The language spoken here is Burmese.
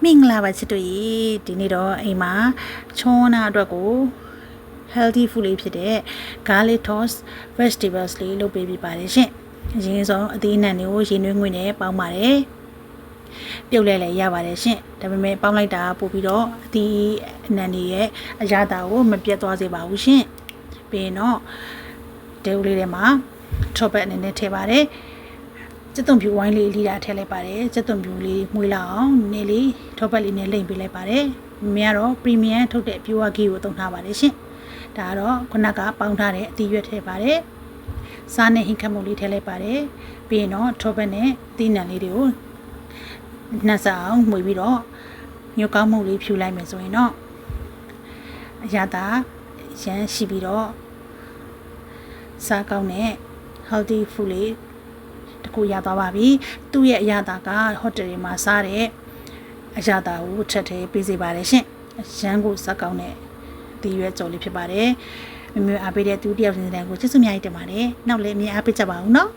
မင်္ဂလာပါချစ်တို့ရေဒီနေ့တော့အိမ်မှာချောနာအတွက်ကို healthy food လေးဖြစ်တဲ့ garlic toast vegetables လေးလုပ်ပေးပြပါတယ်ရှင်အရင်ဆုံးအသီးအနှံတွေကိုရေနွေးငွေနဲ့ပေါင်းပါတယ်ပြုတ်လဲလဲရပါတယ်ရှင်ဒါပေမဲ့ပေါင်းလိုက်တာပို့ပြီးတော့အသီးအနှံတွေရဲ့အရသာကိုမပြတ်သွားစေပါဘူးရှင်ပြီးရင်တော့ဒဲဦးလေးထဲမှာ top အနေနဲ့ထည့်ပါတယ်ကျက်သွန်ဖြူဝိုင်းလေးလီတာထည့်လိုက်ပါတယ်ကျက်သွန်ဖြူလေးမွေးလောက်အောင်နည်းလေးထောပတ်လေးနဲ့လိမ့်ပေးလိုက်ပါတယ်မင်းကတော့ premium ထုတ်တဲ့ပြိုဝါဂီကိုသုံးထားပါတယ်ရှင်ဒါကတော့ခုနကပေါင်းထားတဲ့အသီးရွက်ထည့်ပါတယ်စားနဲ့ဟင်းခတ်မှုလေးထည့်လိုက်ပါတယ်ပြီးရင်တော့ထောပတ်နဲ့သီးနှံလေးတွေကိုနှက်စအောင်မှွေပြီးတော့ညှို့ကောင်းမှုလေးဖြူလိုက်မယ်ဆိုရင်တော့အရသာရမ်းရှိပြီးတော့စားကောင်းတဲ့ healthy food လေးတခုရသွားပါပြီသူ့ရဲ့အရသာကဟိုတယ်တွေမှာစားတဲ့အရသာကိုထပ်ထည့်ပေးစေပါတယ်ရှင်အရန်ကိုစကောင်းတဲ့ဒီရွက်ကြော်လေးဖြစ်ပါတယ်မမျိုးအားပေးတဲ့သူတယောက်ချင်းတိုင်းကိုကျေးဇူးများကြီးတင်ပါတယ်နောက်လည်းအမြဲအားပေးကြပါဦးနော်